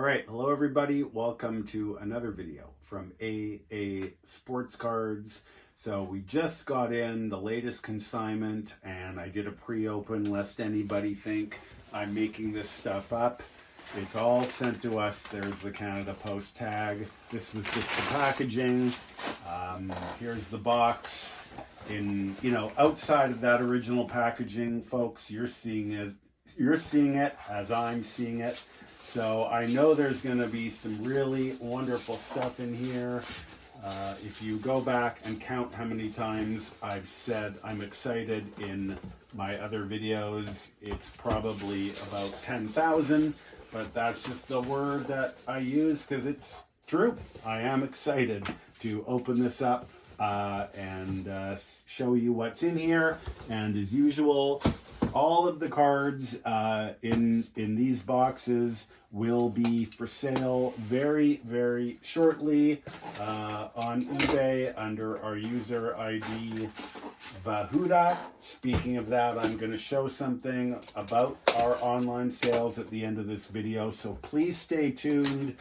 All right, hello everybody. Welcome to another video from AA Sports Cards. So we just got in the latest consignment and I did a pre-open lest anybody think I'm making this stuff up. It's all sent to us. There's the Canada Post tag. This was just the packaging. Here's the box. Outside of that original packaging, folks, you're seeing it as I'm seeing it. So I know there's going to be some really wonderful stuff in here. If you go back and count how many times I've said I'm excited in my other videos, it's probably about 10,000, but that's just the word that I use because it's true. I am excited to open this up and show you what's in here. And as usual, all of the cards in these boxes will be for sale very, very shortly on eBay under our user ID Vahuda. Speaking of that, I'm going to show something about our online sales at the end of this video, so please stay tuned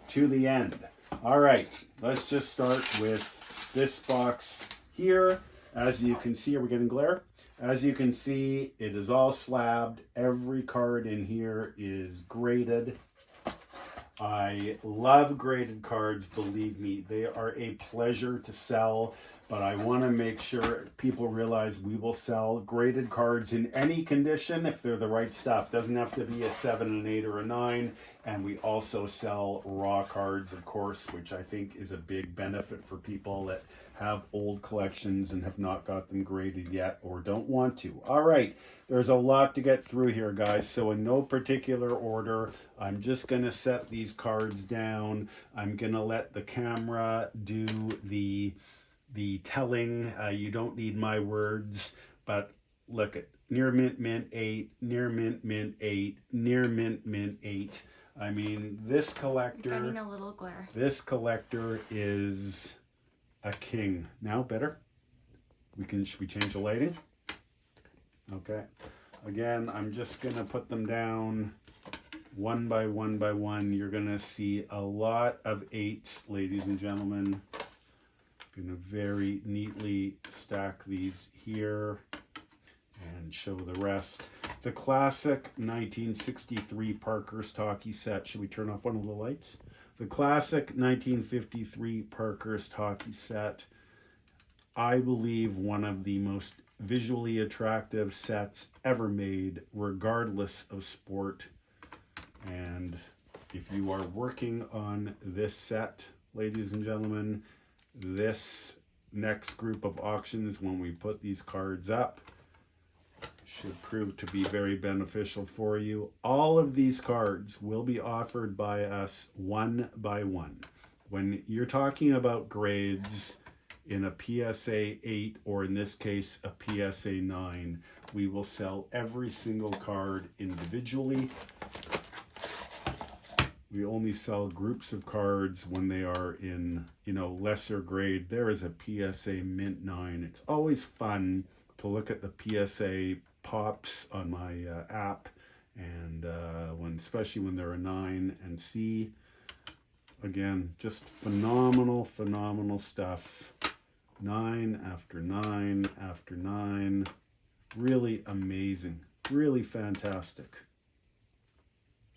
to the end. All right, let's just start with this box here. As you can see, are we getting glare? As you can see, it is all slabbed. Every card in here is graded. I love graded cards, believe me. They are a pleasure to sell, but I want to make sure people realize we will sell graded cards in any condition if they're the right stuff. Doesn't have to be a 7, an 8, or a 9. And we also sell raw cards, of course, which I think is a big benefit for people that have old collections and have not got them graded yet or don't want to. All right, there's a lot to get through here, guys. So in no particular order, I'm just going to set these cards down. I'm going to let the camera do the telling. You don't need my words, but look at near mint mint 8, near mint mint 8, near mint mint 8. I mean, this collector, getting a little glare. This collector is a king. Now better? Should we change the lighting? Okay. Again, I'm just gonna put them down one by one by one. You're gonna see a lot of 8s, ladies and gentlemen. Gonna very neatly stack these here and show the rest. The classic 1963 Parkhurst Hockey set. Should we turn off one of the lights? The classic 1953 Parkhurst Hockey set. I believe one of the most visually attractive sets ever made, regardless of sport. And if you are working on this set, ladies and gentlemen, this next group of auctions, when we put these cards up, should prove to be very beneficial for you. All of these cards will be offered by us one by one. When you're talking about grades in a PSA 8, or in this case, a PSA 9, we will sell every single card individually. We only sell groups of cards when they are in, lesser grade. There is a PSA Mint 9. It's always fun to look at the PSA pops on my app, and especially when they're a 9 and C. Again, just phenomenal stuff. 9 after 9 after 9. Really amazing, really fantastic.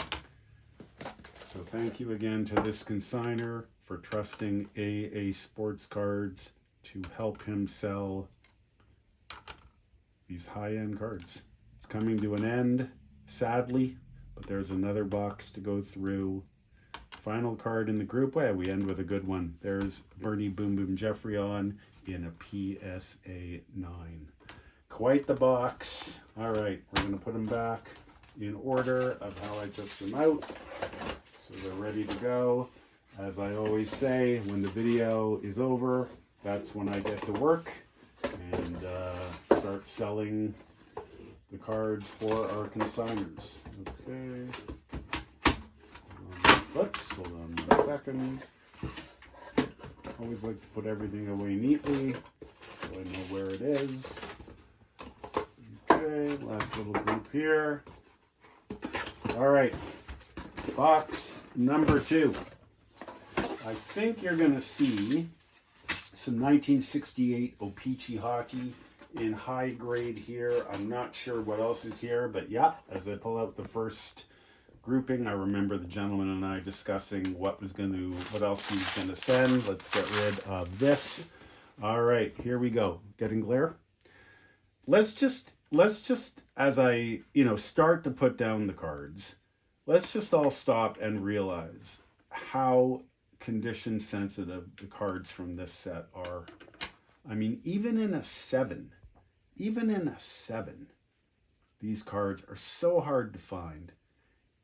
So thank you again to this consignor for trusting AA Sports Cards to help him sell these high-end cards. It's coming to an end, sadly, but there's another box to go through. Final card in the group. We end with a good one. There's Bernie Boom Boom Jeffrey on in a PSA 9. Quite the box. All right, we're going to put them back in order of how I took them out, so they're ready to go. As I always say, when the video is over, that's when I get to work and start selling the cards for our consignors. Okay. Hold on 1 second. Always like to put everything away neatly so I know where it is. Okay, last little group here. All right, box number 2. I think you're going to see some 1968 O-Pee-Chee hockey in high grade here. I'm not sure what else is here, but yeah, as I pull out the first grouping, I remember the gentleman and I discussing what else he was going to send. Let's get rid of this. All right, here we go. Getting glare. Let's just as I, start to put down the cards, let's just all stop and realize how condition sensitive the cards from this set are. I mean, even in a 7, these cards are so hard to find.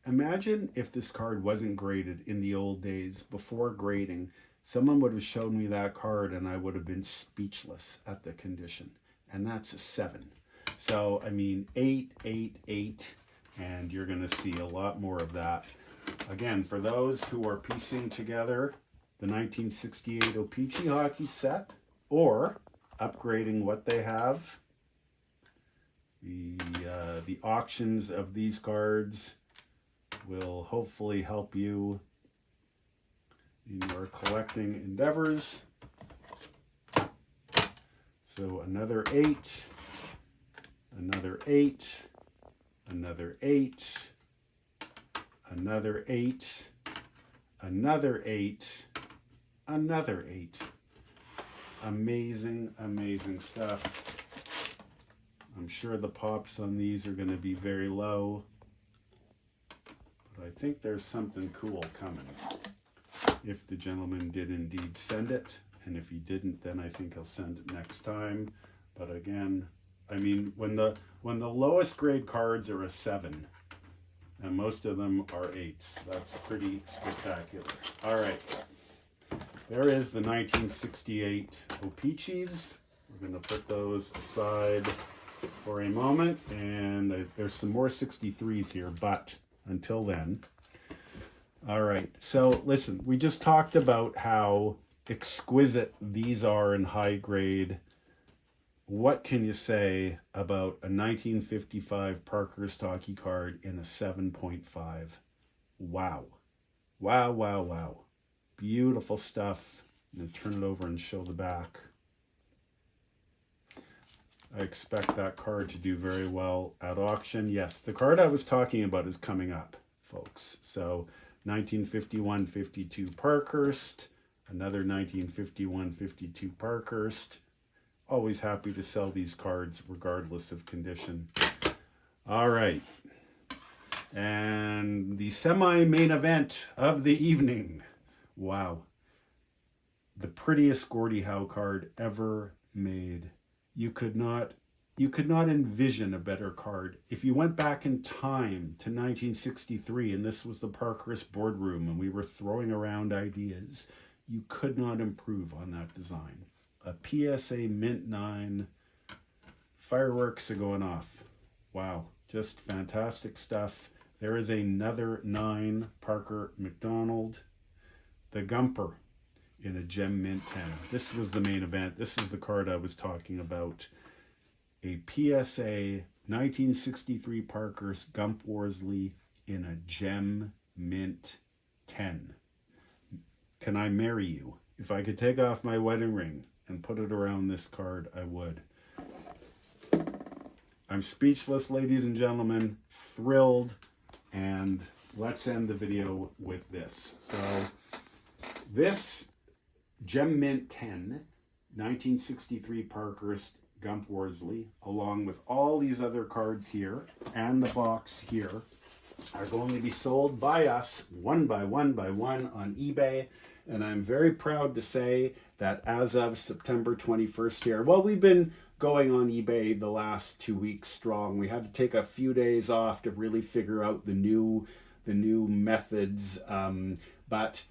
Imagine if this card wasn't graded in the old days. Before grading, someone would have shown me that card and I would have been speechless at the condition. And that's a 7. So, I mean, 8, 8, 8, and you're going to see a lot more of that. Again, for those who are piecing together the 1968 O-Pee-Chee hockey set or upgrading what they have, the auctions of these cards will hopefully help you in your collecting endeavors. So another 8, another 8, another 8, another 8, another 8, another 8. Amazing, amazing stuff. I'm sure the pops on these are going to be very low, but I think there's something cool coming. If the gentleman did indeed send it, and if he didn't, then I think he'll send it next time. But again, I mean, when the lowest grade cards are a 7, and most of them are 8s, that's pretty spectacular. All right, there is the 1968 O-Pee-Chees. We're going to put those aside for a moment, and there's some more 63s here, but until then. All right, so listen, we just talked about how exquisite these are in high grade. What can you say about a 1955 Parkhurst Hockey card in a 7.5? Wow. Wow, wow, wow. Beautiful stuff. I'm going to turn it over and show the back. I expect that card to do very well at auction. Yes, the card I was talking about is coming up, folks. So 1951-52 Parkhurst, another 1951-52 Parkhurst. Always happy to sell these cards regardless of condition. All right. And the semi-main event of the evening. Wow. The prettiest Gordie Howe card ever made. You could not envision a better card. If you went back in time to 1963 and this was the Parkhurst boardroom and we were throwing around ideas, you could not improve on that design. A PSA Mint 9, fireworks are going off. Wow, just fantastic stuff. There is another 9 Parker McDonald, the Gumper in a GEM MINT 10. This was the main event. This is the card I was talking about. A PSA 1963 Parkhurst Gump Worsley in a GEM MINT 10. Can I marry you? If I could take off my wedding ring and put it around this card, I would. I'm speechless, ladies and gentlemen, thrilled, and let's end the video with this. So this GEM MINT 10, 1963 Parkhurst Gump Worsley, along with all these other cards here and the box here, are going to be sold by us one by one on eBay. And I'm very proud to say that as of September 21st here, well, we've been going on eBay the last 2 weeks strong. We had to take a few days off to really figure out the new methods. But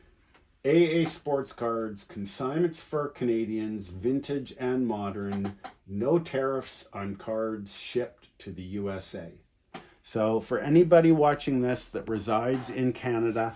AA sports cards, consignments for Canadians, vintage and modern, no tariffs on cards shipped to the USA. So for anybody watching this that resides in Canada,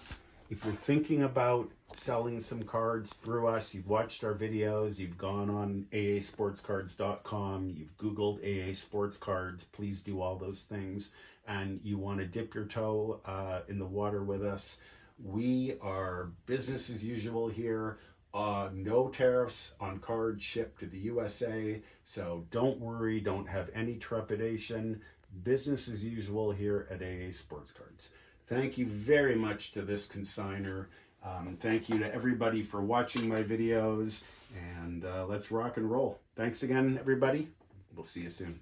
if you're thinking about selling some cards through us, you've watched our videos, you've gone on aasportscards.com, you've Googled AA sports cards, please do all those things, and you want to dip your toe in the water with us, We are business as usual here. No tariffs on cards shipped to the USA, so don't worry, don't have any trepidation. Business as usual here at AA Sports Cards. Thank you very much to this consignor. Thank you to everybody for watching my videos, and let's rock and roll. Thanks again, everybody. We'll see you soon.